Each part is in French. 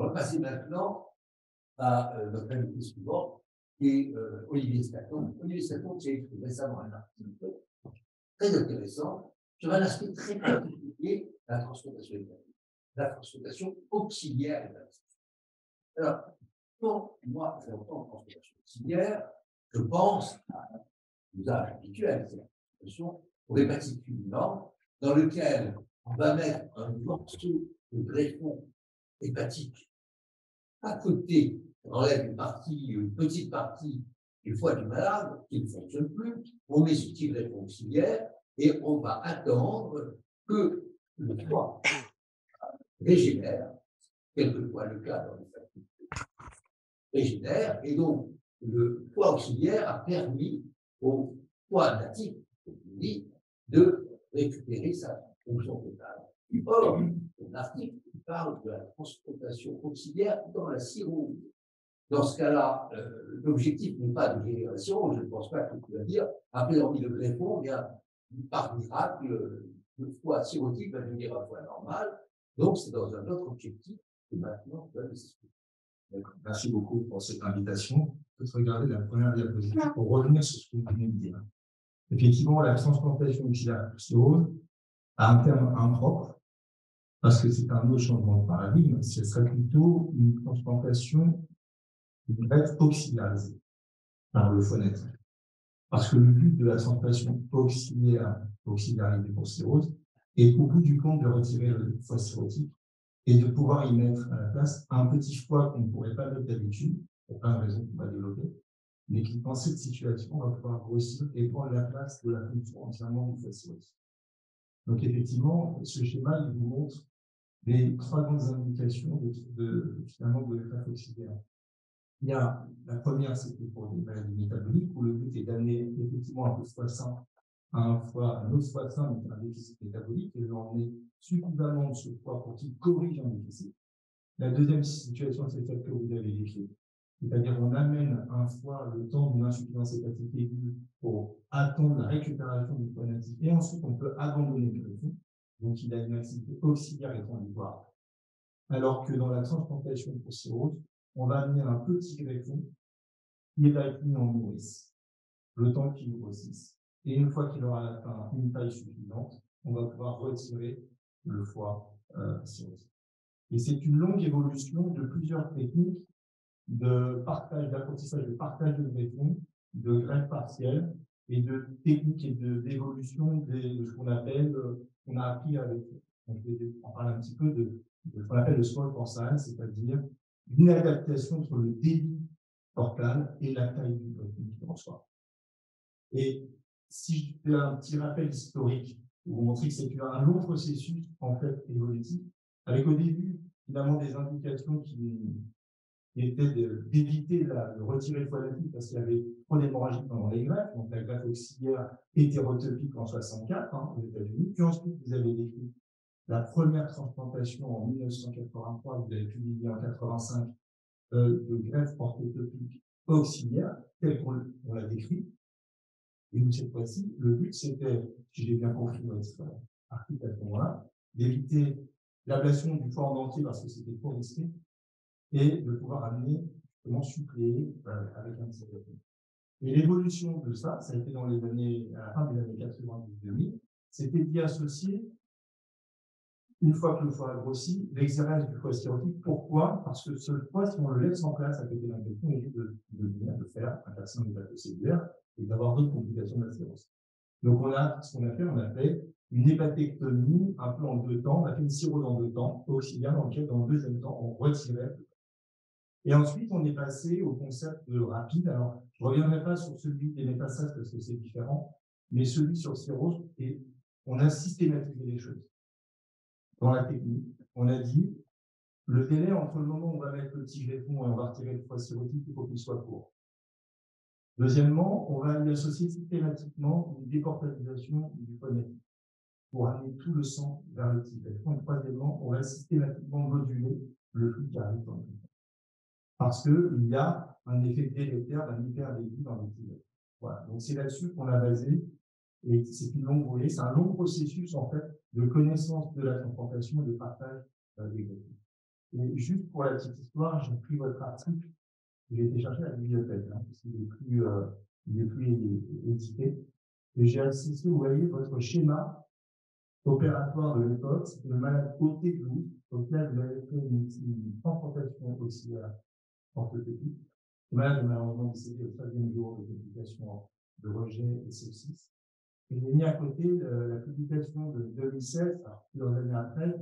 On va passer maintenant à notre invité suivant, qui est Olivier Staton. Olivier Staton qui a écrit récemment un article très intéressant sur un aspect très particulier de la transplantation hépatique, la transplantation auxiliaire hépatique. Alors, quand moi, j'entends transplantation auxiliaire, je pense à l'usage habituel, c'est la transplantation pour hépatite fulminante, dans lequel on va mettre un morceau de greffon hépatique à côté, on enlève une petite partie du foie du malade qui ne fonctionne plus, on met ce petit greffon auxiliaire et on va attendre que le foie régénère, quel que soit le cas dans les familles, régénère, et donc le foie auxiliaire a permis au foie natif de récupérer sa fonction totale. Or, l'article parle de la transplantation auxiliaire dans la cirrhose. Dans ce cas-là, l'objectif n'est pas de guérir la cirrhose, je ne pense pas que tu vas dire, après on met le greffon, bien, par miracle, le foie cirrhotique va devenir un foie normal. Donc, c'est dans un autre objectif que maintenant on doit l'expliquer. Merci beaucoup pour cette invitation. Je peux regarder la première diapositive pour revenir sur ce que vous venez de dire. Effectivement, la transplantation auxiliaire pour cirrhose a un terme impropre parce que c'est un autre changement de paradigme. Ce serait plutôt une transplantation de greffe auxiliarisée par le foie natif. Parce que le but de la transplantation auxiliarisée pour cirrhose est au bout du compte de retirer le foie cirrhotique et de pouvoir y mettre à la place un petit foie qu'on ne pourrait pas mettre d'habitude, pour plein de raisons qu'on va développer, mais qui, dans cette situation, va pouvoir grossir et prendre la place de la fonction entièrement du foie cirrhotique. Donc, effectivement, ce schéma, il vous montre les trois grandes indications finalement de greffe auxiliaire. Il y a la première, c'était pour des maladies métaboliques, où le but est d'amener effectivement un peu de foie sain à un autre foie sain, donc un déficit métabolique, et de l'emmener suffisamment de ce foie pour qu'il corrige un déficit. La deuxième situation, c'est celle que vous avez décrite. C'est-à-dire qu'on amène un foie le temps d'une insuffisance hépatique aiguë pour attendre la récupération du foie natif, et ensuite on peut abandonner le greffon. Donc il a une activité auxiliaire et transitoire. Alors que dans la transplantation pour cirrhose, on va amener un petit greffon qui est acquis en nourrice, le temps qu'il grossisse. Et une fois qu'il aura atteint une taille suffisante, on va pouvoir retirer le foie cirrhotique. Et c'est une longue évolution de plusieurs techniques de partage, d'apprentissage, de partage de greffons, de greffe partielle et de techniques et d'évolution de ce qu'on appelle, qu'on a appris avec, donc je vais en parler un petit peu de ce qu'on appelle le small pore size, c'est-à-dire une adaptation entre le débit portal et la taille du greffon qu'il reçoit. Et si je fais un petit rappel historique, pour vous montrer que c'est un long processus en fait évolutif, avec au début finalement des indications qui étaient d'éviter de retirer le foie natif parce qu'il y avait trop d'hémorragie pendant les greffes, donc la greffe auxiliaire hétérotopique en 64 aux États-Unis. Puis ensuite, vous avez décrit la première transplantation en 1983, vous avez publié en 85 de greffe orthotopique auxiliaire, telle qu'on l'a décrit. Et cette fois-ci, le but, c'était, si j'ai bien compris votre article à ce moment-là, d'éviter l'ablation du foie en entier parce que c'était trop risqué et de pouvoir amener, comment suppléer avec un petit greffon. Et l'évolution de ça a été dans les années, à la fin des années 90-2000, c'était d'y associer, une fois que le foie a grossi, l'exérèse du foie cirrhotique. Pourquoi? Parce que ce foie, si on le laisse en place à côté d'un greffon, il risque de faire un carcinome hépatocellulaire et d'avoir d'autres complications de la cirrhose. Donc, ce qu'on a fait, on a fait une hépatectomie un peu en deux temps. On a fait une cirrhose en deux temps, auxiliaire, dans lequel, dans le deuxième temps, on retirait. Et ensuite, on est passé au concept de rapide. Alors, je ne reviendrai pas sur celui des métastases parce que c'est différent, mais celui sur cirrhose, et on a systématisé les choses. Dans la technique, on a dit, le délai entre le moment où on va mettre le petit greffon et on va retirer le foie cirrhotique, il faut qu'il soit court. Deuxièmement, on va y associer systématiquement une déportalisation du foie natif pour amener tout le sang vers le petit greffon. Et troisièmement, on va systématiquement moduler le flux qui arrive dans le greffon. Parce qu'il y a un effet délétère d'un hyperdébit dans le petit greffon. Voilà. Donc c'est là-dessus qu'on a basé, et c'est une longue volée, c'est un long processus en fait de connaissance de la transplantation et de partage des greffons. Et juste pour la petite histoire, j'ai pris votre article, j'ai été chercher à la bibliothèque, hein, parce qu'il est plus édité. Et j'ai assisté, vous voyez, votre schéma opératoire de l'époque, c'est le malade OT12, auquel vous avez fait une transplantation oxydaire orthopédique. Le malade est malheureusement décédé au 13e jour de complications de rejet et sepsis. Et j'ai mis à côté la publication de 2016, alors plusieurs années après,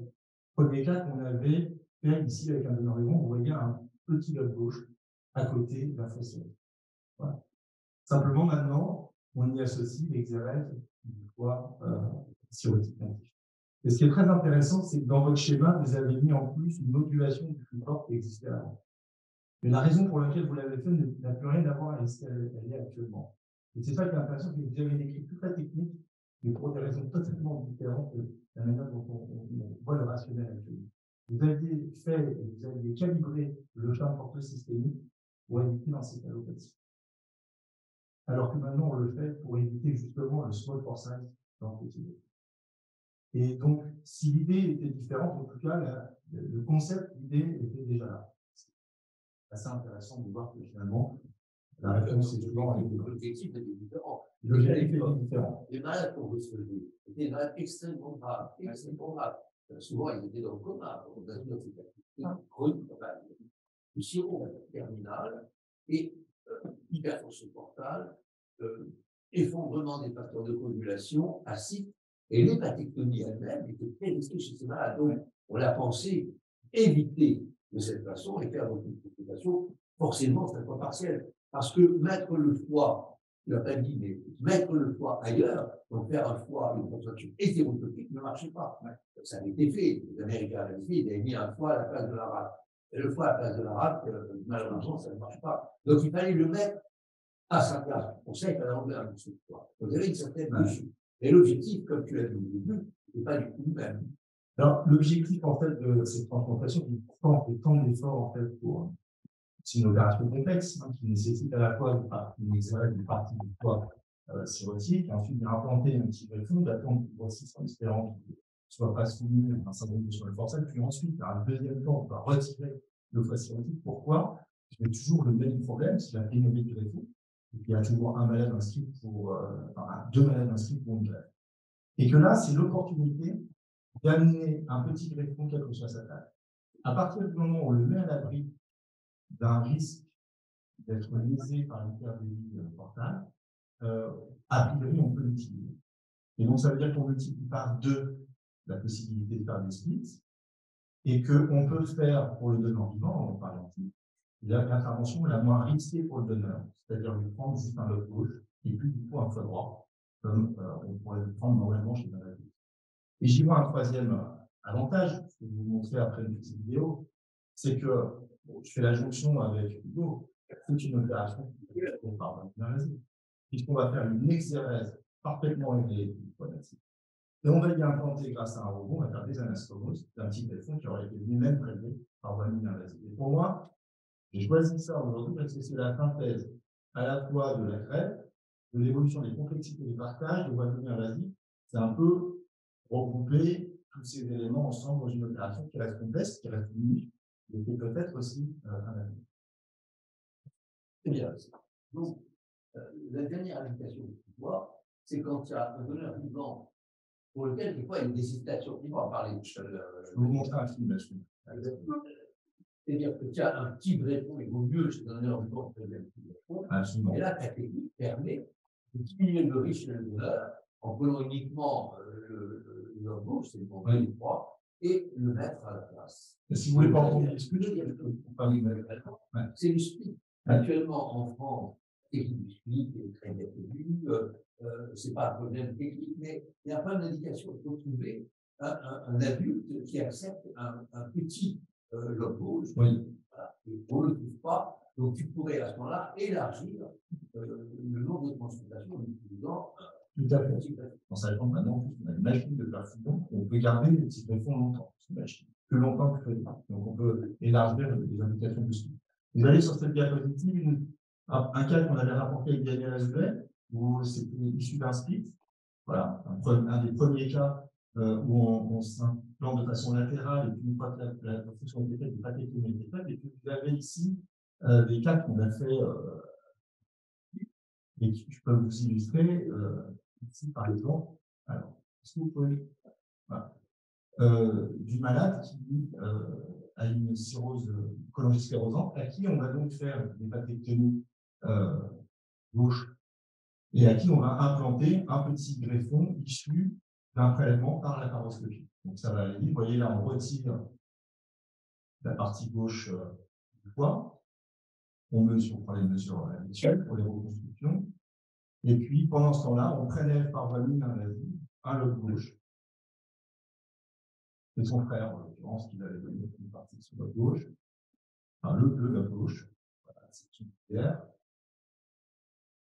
premier cas qu'on avait fait ici avec un donneur vivant, vous voyez un petit lobe gauche à côté de la fossette. Voilà. Simplement, maintenant, on y associe l'exérèse du foie cirrhotique natif. Et ce qui est très intéressant, c'est que dans votre schéma, vous avez mis en plus une modulation du support qui existait avant. Mais la raison pour laquelle vous l'avez fait n'a plus rien à voir avec ce qu'elle est actuellement. Et c'est ça qui est intéressant, c'est que vous avez décrit toute la technique, mais pour des raisons totalement différentes de la manière dont on voit le rationnel actuellement. Vous aviez fait, vous aviez calibré le champ porto-systémique pour éviter l'encéphalopathie. Alors que maintenant, on le fait pour éviter justement le small for size dans le quotidien. Et donc, si l'idée était différente, en tout cas, le concept, l'idée était déjà là. C'est assez intéressant de voir que finalement, la réponse est souvent l'objectif était différent. L'objectif était différent. Les malades qu'on recevait étaient des malades extrêmement graves, extrêmement graves. Souvent, ils étaient dans le coma. On a dit chronique, le sirop terminal et hypertension portale, effondrement des facteurs de coagulation, acide, et l'hépatectomie elle-même était très risquée chez ces malades. Donc, on l'a pensé éviter de cette façon et faire une complication, forcément, c'est un point partiel. Parce que mettre le foie, tu l'as pas dit, mais mettre le foie ailleurs, donc faire un foie, une construction hétérotopique ne marchait pas. Ça avait été fait. Les Américains avaient fait, ils avaient mis un foie à la place de la rate. Et le foie à la place de la rate, malheureusement, ça ne marche pas. Donc, il fallait le mettre à sa place. Pour ça, il fallait enlever un morceau de foie. Donc, il y avait une certaine logique. Et l'objectif, comme tu l'as dit au début, n'est pas du tout le même. Alors, l'objectif, en fait, de cette transplantation, qui pourtant fait tant d'efforts, en fait, pour. C'est une opération complexe, hein, qui nécessite à la fois une exérèse d'une partie du foie cirrhotique, et ensuite d'implanter un petit greffon, d'attendre qu'il grossisse en espérant qu'il ne soit pas soumis à un syndrome de sur le forcelle, puis ensuite, à un deuxième temps, on va retirer le foie cirrhotique. Pourquoi? Parce qu'il y a toujours le même problème, c'est la pénurie de greffon. Et puis, il y a toujours un malade inscrit pour, deux malades inscrits pour une greffe. Et que là, c'est l'opportunité d'amener un petit greffon, quelle que soit sa taille. À partir du moment où on le met à l'abri d'un risque d'être lésé par l'hypervélie portale, a priori, on peut l'utiliser. Et donc, ça veut dire qu'on multiplie par 2 la possibilité de faire des splits et qu'on peut faire pour le donneur vivant, par exemple, l'intervention la moins risquée pour le donneur, c'est-à-dire lui prendre juste un lobe gauche et plus du tout un foie droit, comme on pourrait le prendre normalement chez un adulte. Et j'y vois un troisième avantage, que je vais vous montrer après une petite vidéo, c'est que je fais la jonction avec Hugo, c'est une opération qu'on parle d'invasive, puisqu'on va faire une exérèse parfaitement réglée du foie natif. Et on va y implanter, grâce à un robot, on va faire des anastomoses d'un petit greffon qui aurait été lui-même prélevé par voie invasive. Et pour moi, j'ai choisi ça aujourd'hui parce que c'est la synthèse à la fois de la greffe, de l'évolution des complexités des partages, de voie invasive. C'est un peu regrouper tous ces éléments ensemble dans une opération qui reste complexe, qui reste unique, et qui peut être aussi un avenir. C'est bien. Donc, la dernière indication que tu vois, c'est quand tu as un donneur vivant pour lequel, des fois, il y a des hésitations. Il va en parler tout à l'heure. Je vais vous montrer un film là-dessus. C'est-à-dire que tu as un petit greffon, il vaut mieux chez un donneur vivant que le petit greffon. Absolument. Et là, ta technique permet de diminuer le risque chez le donneur en prenant uniquement le gauche, c'est le bon droit, et le mettre à la place. Et si vous voulez pas entendre le split, c'est du split. Actuellement, en France, la technique du split est très bien connue. Ce n'est pas un problème technique, mais il n'y a pas d'indication. Il faut trouver un adulte qui accepte un petit lobe gauche. Oui. Voilà. Et on ne le trouve pas. Donc, tu pourrais à ce moment-là élargir le nombre de consultations en utilisant tout à fait. En sachant que maintenant, on a une machine de perfusion, on peut garder les petits greffons longtemps. Plus longtemps que prévu. Donc, on peut élargir les indications de split. Vous allez sur cette diapositive, un cas qu'on avait rapporté avec Daniel Azulet, où c'était issu d'un split. Voilà, un des premiers cas où on s'implante de façon latérale, et puis une fois que la fonction est faite, la pathétomie est faite, et puis vous avez ici des cas qu'on a fait, et que je peux vous illustrer ici, par exemple. Alors, est-ce que vous pouvez... Voilà. Du malade qui a une cirrhose cholangioschlérosante, à qui on va donc faire des pathéctomies gauche, et à qui on va implanter un petit greffon issu d'un prélèvement par la paroscopie. Donc ça va aller, vous voyez là, on retire la partie gauche du foie, on prend les mesures habituelles pour les reconstructions, et puis pendant ce temps-là, on prélève par voie invasive un lobe gauche. C'est son frère, en l'occurrence, qui va aller donner une partie de son lobe gauche, enfin le lobe gauche, voilà, c'est une pierre.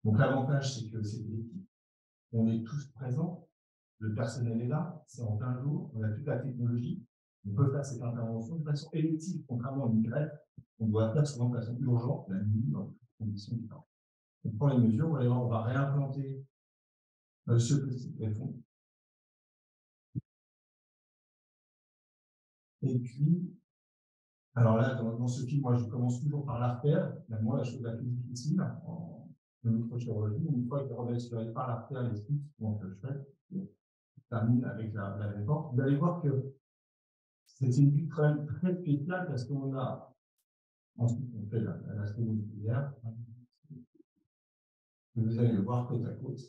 Donc l'avantage, c'est que c'est une équipe, on est tous présents, le personnel est là, c'est en 15 jours, on a toute la technologie, on peut faire cette intervention de façon élective, contrairement à une greffe, on doit faire souvent de façon urgente, la nuit, dans des conditions différentes. On prend les mesures, on va réimplanter ce petit greffon. Et puis, alors là, dans ce film, moi, je commence toujours par l'artère, moi, la chose la plus difficile en microchirurgie, une fois que remet par l'artère, les suites, donc je fais, je termine avec la réforme. Vous allez voir que c'est une vue très, très spéciale parce qu'on a, ensuite, on fait la moléculaire. Vous allez le voir côte à côte,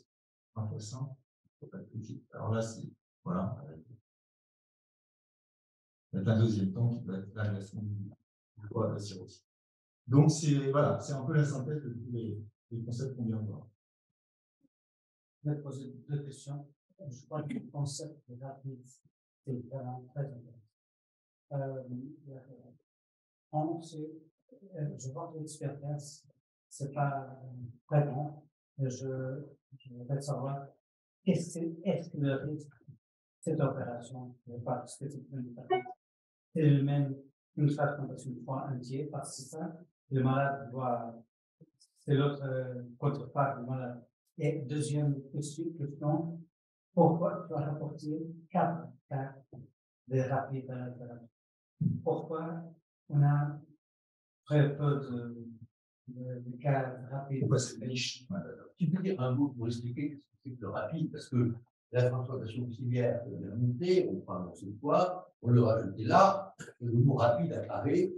un peu simple, alors là, c'est, voilà, avec un deuxième temps qui va être l'agression du foie de la cirrhose. Donc, c'est voilà, c'est un peu la synthèse de tous les concepts qu'on vient de voir. Je vais poser deux questions. Je crois que le concept de rapide, c'est vraiment très intéressant. Je vois que l'expérience, c'est pas très bon. Je voudrais savoir, est-ce que le risque de cette opération, je crois que c'est le même une transplantation de foie entier, parce que ça, le malade doit, c'est l'autre contrepart du malade. Et deuxième question, pourquoi tu as rapporté 4 cas de rapide à la thérapie? Pourquoi on a très peu de cas rapides? Pourquoi c'est niche? Tu peux dire un mot pour expliquer ce que c'est que le rapide, parce que la transplantation ciliaire de la montée, on prend dans une fois, on le rajoute là, le mot rapide apparaît.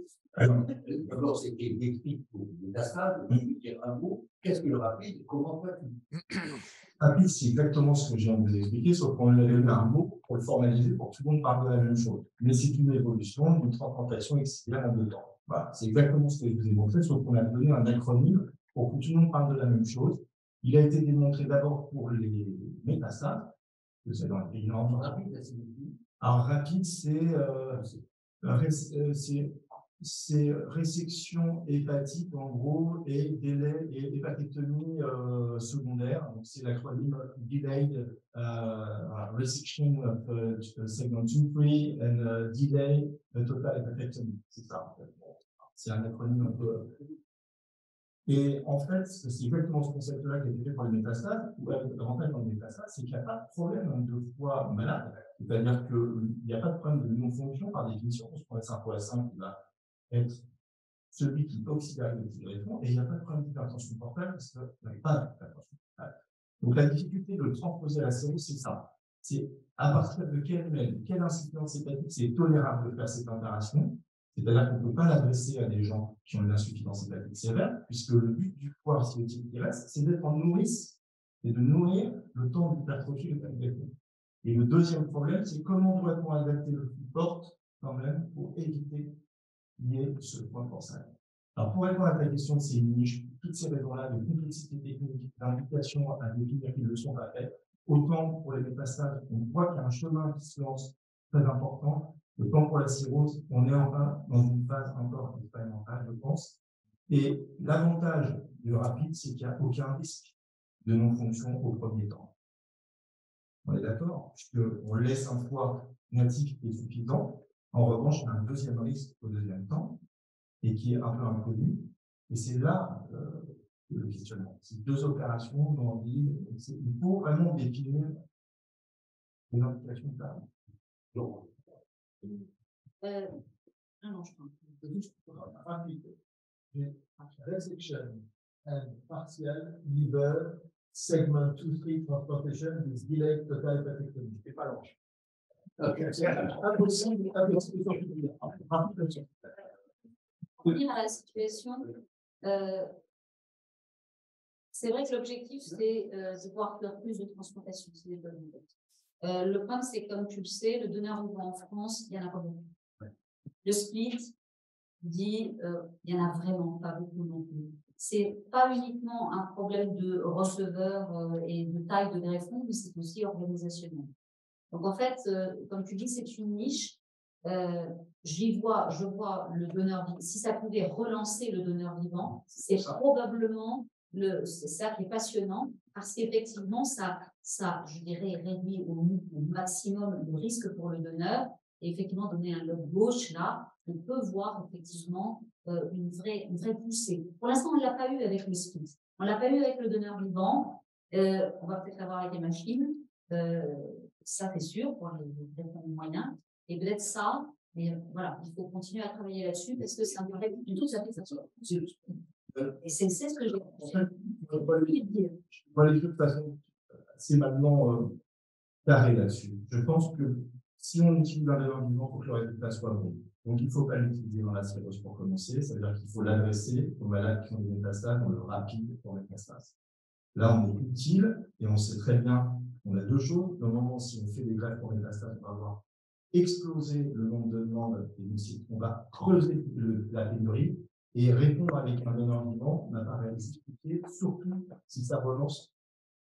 D'abord, c'est qu'il explique pour les métastases, on peut dire un mot, qu'est-ce que le rapide, comment faire? Rapide, c'est exactement ce que je viens de vous expliquer, sauf qu'on a donné un mot pour le formaliser, pour que tout le monde parle de la même chose. Mais c'est une évolution d'une transplantation excipière en 2 temps. Voilà, c'est exactement ce que je vous ai montré, sauf qu'on a donné un acronyme pour que tout le monde parle de la même chose. Il a été démontré d'abord pour les métastases, que c'est dans les pays nordiques. Alors, rapide, c'est résection hépatique en gros et délai et hépatectomie secondaire. Donc c'est l'acronyme delayed resection of segment 2-3 and delay total hepatectomy. C'est ça en fait. C'est un acronyme un peu. Et en fait, c'est exactement ce concept-là qui a été fait pour les métastases. L'avantage dans les métastases, c'est qu'il n'y a pas de problème de foie malade. C'est-à-dire qu'il n'y a pas de problème de non-fonction par définition. On se prend un foie sain qui va être celui qui oxydase le petit greffon, et il n'y a pas de problème d'hypertension portale parce qu'il n'y avait pas d'hypertension portale. Donc la difficulté de transposer la cirrhose, c'est ça. C'est à partir de quelle insuffisance hépatique c'est tolérable de faire cette opération. C'est-à-dire qu'on ne peut pas l'adresser à des gens qui ont une insuffisance hépatique sévère, puisque le but du foie ostéotique qui reste, c'est d'être en nourrice et de nourrir le temps d'hypertrophie du greffon. Et le deuxième problème, c'est comment doit-on adapter le flux porte quand même pour éviter lié sur le point de porcelaine. Alors, pour répondre à ta question, c'est une niche. Toutes ces raisons-là de complexité technique, d'invitation à définir qui ne le sont pas faites, autant pour les métastases, on voit qu'il y a un chemin qui se lance très important, autant pour la cirrhose, on est enfin dans une phase encore expérimentale, je pense. Et l'avantage du rapide, c'est qu'il n'y a aucun risque de non-fonction au premier temps. On est d'accord, puisqu'on laisse un foie natif qui est suffisant. En revanche, il y a un deuxième risque au deuxième temps, et qui est un peu inconnu. Et c'est là le questionnement. C'est 2 opérations dans l'île. Il faut vraiment définir Une indication de ça. Donc, non, je pense. Resection and partial liver segment 2-3 transplantation with delayed total hepatectomy. C'est pas long. Pour revenir à la situation, c'est vrai que l'objectif, c'est de pouvoir faire plus de transplantation. Le problème, c'est comme tu le sais, le donneur vivant en France, il n'y en a pas beaucoup. Ouais. Le split dit, il n'y en a vraiment pas beaucoup non plus. C'est pas uniquement un problème de receveur et de taille de greffon, mais c'est aussi organisationnel. Donc en fait, comme tu dis, c'est une niche. Je vois le donneur vivant. Si ça pouvait relancer le donneur vivant, c'est probablement c'est ça qui est passionnant, parce qu'effectivement, ça, je dirais, réduit au maximum le risque pour le donneur. Et effectivement, donner un lobe gauche, là, on peut voir effectivement une vraie poussée. Pour l'instant, on ne l'a pas eu avec le split. On ne l'a pas eu avec le donneur vivant. On va peut-être l'avoir avec les machines. Ça, c'est sûr, pour les moyens. Et peut-être ça, mais voilà, il faut continuer à travailler là-dessus parce que c'est un vrai du tout, ça fait ça. Et c'est ce que j'ai envie de dire. Je vois les choses de façon assez maintenant carrée là-dessus. Je pense que si on utilise un donneur vivant, il faut que le résultat soit bon. Donc, il ne faut pas l'utiliser dans la cirrhose pour commencer. Ça veut dire qu'il faut l'adresser aux malades qui ont des métastases dans le rapide pour métastases. Là, on est utile et on sait très bien qu'on a deux choses. Normalement, si on fait des greffes pour métastases, on va avoir explosé le nombre de demandes et donc on va creuser la pénurie et répondre avec un donneur vivant n'a pas expliqué, surtout si ça relance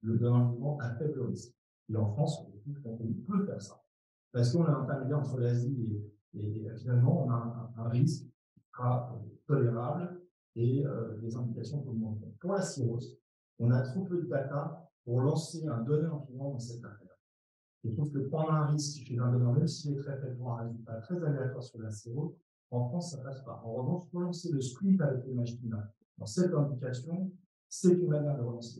le donneur vivant à faible risque. Et en France, on peut faire ça. Parce qu'on a un intermédiaire entre l'Asie et finalement, on a un risque qui sera tolérable et les indications augmenteront. Pour la cirrhose, on a trop peu de data pour lancer un donneur vivant dans cette affaire. Je trouve que prendre un risque chez un donneur, même s'il est très faible pour un résultat très aléatoire sur la cirrhose, en France, ça ne passe pas. En revanche, relancer le split avec les machines dans cette indication, c'est une manière de relancer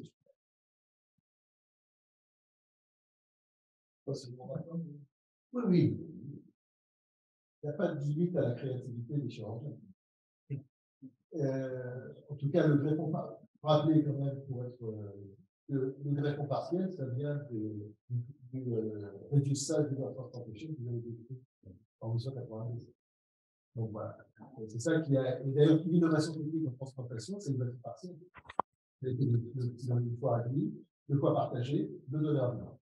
le split. Oui, oui. Il n'y a pas de limite à la créativité des chirurgiens. En tout cas, le greffon, rappelez quand même pour être le greffon partiel, ça vient du réduçage de la transplantation que vous avez décrit en 1990. Donc voilà, c'est ça qui a. Et d'ailleurs, l'innovation technique en transplantation, c'est le greffon partiel. C'est une fois admis, deux fois partagé, deux donneurs vivants.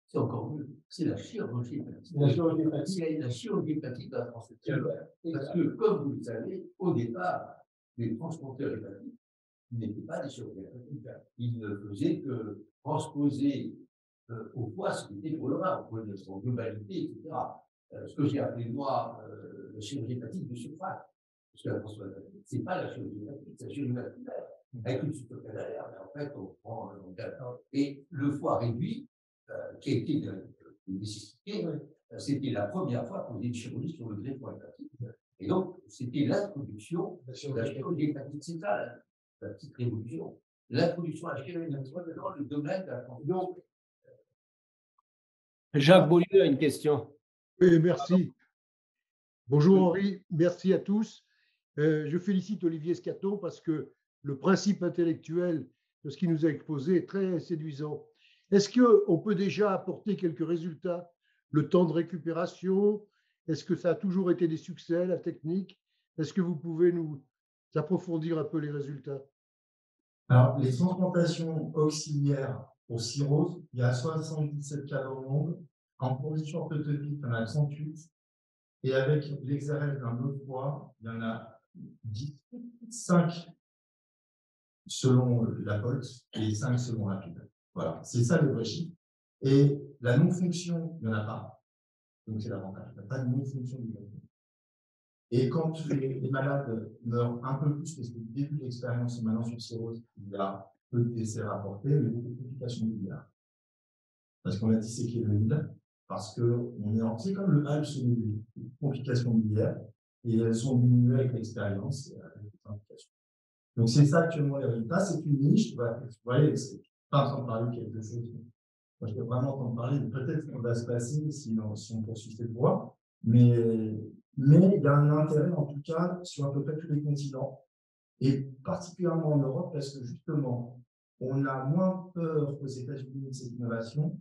C'est encore mieux. C'est la chirurgie hépatique. La chirurgie hépatique. C'est la chirurgie hépatique de la transplantation. Parce que, comme vous le savez, au départ, les transplanteurs hépatiques n'étaient pas des chirurgiens hépatiques. Ils ne faisaient que transposer au foie ce qui était pour le rein, en globalité, etc. Ce que j'ai appelé, moi, la chirurgie hépatique de surface. Parce que la transplantation, ce n'est pas la chirurgie hépatique, c'est la chirurgie vasculaire. Avec une suture canalaire, mais en fait, on prend et le foie réduit, qui a été une nécessité, c'était la première fois qu'on faisait une chirurgie sur le greffon hépatique. Et donc, c'était l'introduction de la chirurgie hépatique. C'est ça, la petite révolution. L'introduction à la chirurgie hépatique dans le domaine de la transplantation. Jacques Beaulieu a une question. Oui, merci. Bonjour Henri, merci à tous. Je félicite Olivier Scaton parce que le principe intellectuel de ce qu'il nous a exposé est très séduisant. Est-ce qu'on peut déjà apporter quelques résultats? Le temps de récupération? Est-ce que ça a toujours été des succès, la technique? Est-ce que vous pouvez nous approfondir un peu les résultats? Alors, les transplantations auxiliaires pour cirrhose, il y a 77 cas dans le monde. En position orthotopique, il y en a 38. Et avec l'exérèse d'un autre foie, il y en a 5 selon la POLT et 5 selon rapide. Voilà, c'est ça le vrai chiffre. Et la non-fonction, il n'y en a pas. Donc, c'est l'avantage. Il n'y a pas de non-fonction du greffon. Et quand les malades meurent un peu plus, parce que le début de l'expérience, maintenant sur cirrhose, il y a peu de décès rapportés, mais beaucoup de complications biliaires. Parce qu'on a disséqué le bile, parce que c'est comme le HAL se nourrit, complications biliaires, et elles sont diminuées avec l'expérience et avec les complications. Donc, c'est ça actuellement les résultats. C'est une niche. Vous voyez, c'est pas en train de parler de quelque chose Moi, je peux vraiment entendre parler de peut-être ce qui va se passer si on poursuit cette voie. Mais il y a un intérêt, en tout cas, sur à peu près tous les continents, et particulièrement en Europe, parce que justement, on a moins peur aux États-Unis de cette innovation.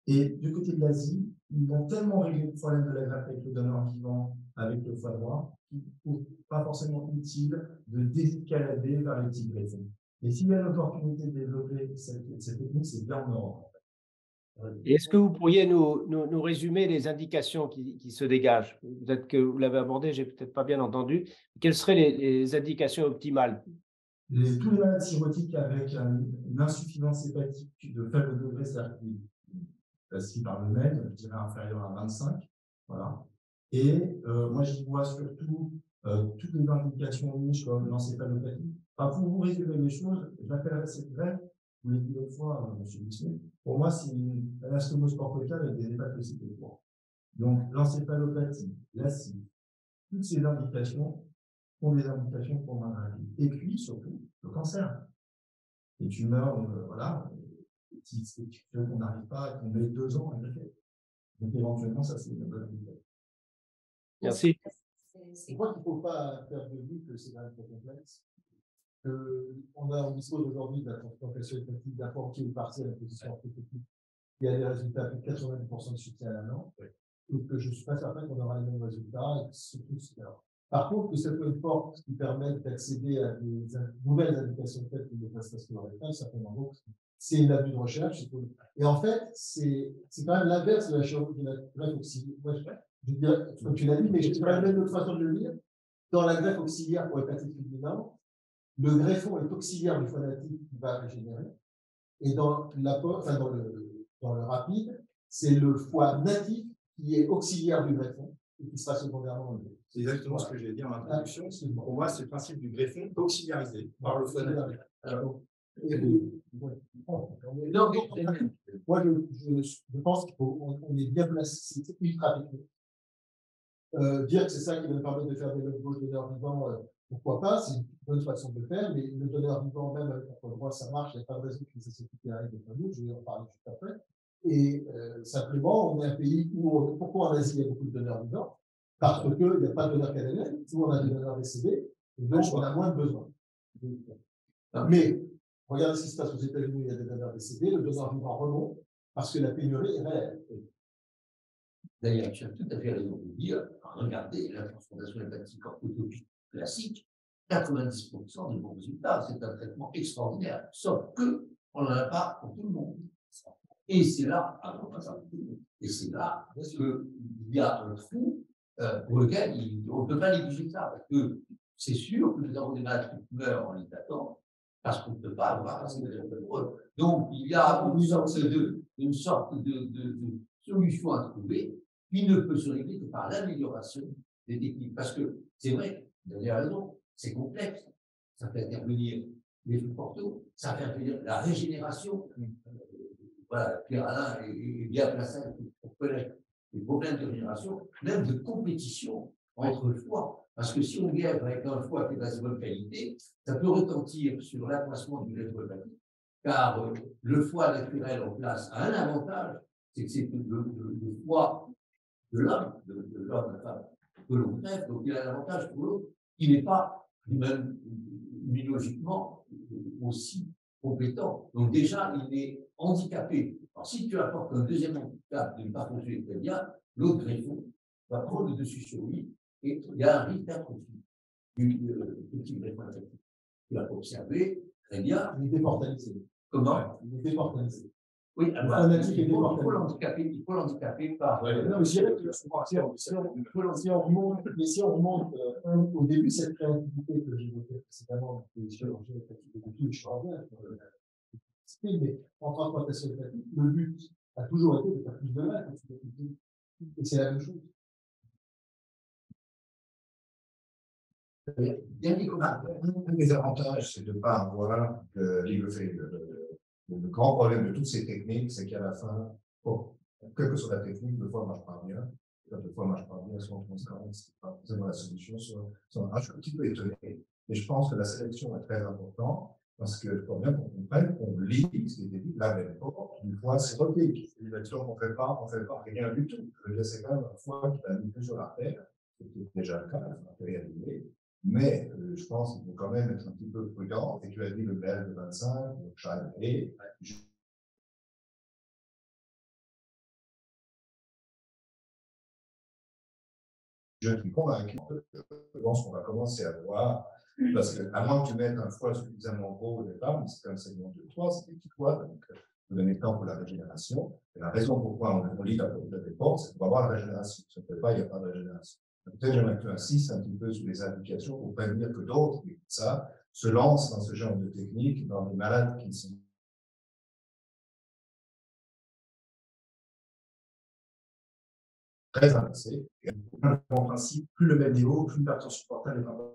Et du côté de l'Asie, ils ont tellement réglé le problème de la greffe avec le donneur vivant, avec le foie droit, qu'il ne trouve pas forcément utile de désescalader vers les petits greffons. Et s'il y a l'opportunité de développer cette technique, c'est bien en Europe. Est-ce que vous pourriez nous résumer les indications qui se dégagent? Peut-être que vous l'avez abordé, j'ai peut-être pas bien entendu. Quelles seraient les indications optimales? Tous les malades cirrhotiques avec une insuffisance hépatique de faible degré, c'est-à-dire qui par le MED, je dirais inférieur à 25. Voilà. Et moi, j'y vois surtout toutes les indications niches comme l'encéphalopathie. Enfin, pour vous résumer les choses, j'appellerais cette greffe, vous l'avez dit l'autre fois, M. Bismuth, pour moi, c'est une anastomose portocale avec des hépatocytes au foie. Donc, l'encéphalopathie, l'acide, toutes ces indications ont des indications pour maladie. Et puis, surtout, le cancer. Les tumeurs, voilà, qu'on n'arrive pas, qu'on met 2 ans à greffer. Donc, éventuellement, ça, c'est une bonne idée. Merci. Je crois qu'il ne faut pas faire de vue que c'est quand même très complexe. On dispose aujourd'hui de la transplantation hépatique d'un foie entier ou partiel à position orthothétique. Il y a des résultats à plus de 90% de succès à la an. Donc, je ne suis pas certain qu'on aura les mêmes résultats. Et surtout, par contre, que ce soit une porte qui permette d'accéder à des nouvelles indications de tête comme le passage colorectal, certainement. Donc, c'est une abus de recherche. Et en fait, c'est quand même l'inverse de la chirurgie de la greffe auxiliaire. Je veux dire, comme tu l'as dit, mais je dirais même d'autres façons de le dire. Dans la greffe auxiliaire pour hépatite fulminante, le greffon est auxiliaire du foie natif qui va régénérer. Et dans le rapide, c'est le foie natif qui est auxiliaire du greffon et qui sera secondairement enlevé. C'est exactement ce que j'ai dit en introduction. Pour moi, c'est le principe du greffon auxiliarisé par le foie natif. Moi, je pense qu'on est bien placé, c'est ultra technique. Dire que c'est ça qui va nous permettre de faire des lots gauche donneurs vivants, pourquoi pas, c'est une bonne façon de le faire, mais le donneur vivant, même avec le droit, ça marche, il n'y a pas de raison que les sociétés arrivent de nous, je vais en parler juste après. Et simplement, on est un pays où, pourquoi en Asie il y a beaucoup de donneurs vivants? Parce qu'il n'y a pas de donneurs canadiens, où on a des donneurs décédés, et donc on a moins de besoin. Mais, regardez ce qui se passe aux États-Unis, il y a des donneurs décédés, le donneur vivant remonte, parce que la pénurie est réelle. D'ailleurs, tu as tout à fait raison de dire, regardez la transplantation hépatique orthotopique classique, 90% de bons résultats, c'est un traitement extraordinaire, sauf qu'on n'en a pas pour tout le monde. Et c'est là, et c'est là qu'il y a un trou pour lequel on ne peut pas négliger ça, parce que c'est sûr que nous avons des malades qui meurent en les attendant, parce qu'on ne peut pas avoir assez de heureux. Donc, il y a une sorte de solution à trouver qui ne peut se régler que par l'amélioration des techniques. Parce que c'est vrai, vous avez raison, c'est complexe. Ça fait intervenir les flux portaux, ça fait intervenir la régénération. Voilà, Pierre-Alain est bien placé pour connaître les problèmes de régénération, même de compétition entre foies. Parce que si on greffe avec un foie qui est de bonne qualité, ça peut retentir sur l'accroissement du greffe hépatique, car le foie naturel en place a un avantage, c'est que c'est le foie de l'homme, de l'homme, la femme, que l'on greffe, donc il a un avantage pour l'autre, il n'est pas même immunologiquement aussi compétent. Donc déjà, il est handicapé. Alors si tu apportes un deuxième handicap d'une pathologie très bien, l'autre greffon va prendre le dessus sur lui et il y a un risque d'atrophie du petit greffon infectif. Tu l'as observé, très bien. Il est déportalisé. Comment? Il est déportalisé. Oui, alors, il faut l'handicaper par. Non, mais je dirais que si on remonte au début, cette créativité que j'évoquais précédemment, les chirurgiens hépatique extraordinaire, mais en transplantation hépatique, le but a toujours été de faire plus de mal. Et c'est la même chose. Un des avantages, c'est de ne pas avoir le grand problème de toutes ces techniques, c'est qu'à la fin, bon, quelle que soit la technique, le foie marche pas bien. Quand le foie marche pas bien, soit on transparent, c'est pas forcément la solution. Je suis un petit peu étonné. Et je pense que la sélection est très importante. Parce que, quand même, on comprenne, on lit ce qui était dit, la même porte, une fois c'est repris. On ne fait pas rien du tout. Je veux dire, c'est quand même un foie qui va mis que sur la terre, ce qui est déjà le cas, il faut réaliser. Mais je pense qu'il faut quand même être un petit peu prudent. Et tu as dit le BL de 25, le Chine et je suis convaincu, je pense qu'on va commencer à voir, parce qu'à moins que tu mettes un foie suffisamment gros au départ, mais c'est comme un segment de 3, c'est des petits foies, donc vous donnez le temps pour la régénération. Et la raison pourquoi on lit la politique des portes, c'est pour avoir la régénération. Si on ne fait pas, il n'y a pas de régénération. Peut-être j'aimerais que tu insistes un petit peu sur les applications pour prévenir que d'autres, qui ça, se lancent dans ce genre de technique, dans les malades qui sont très avancés. Et en principe, plus le même niveau, plus l'hypertension portale est importante.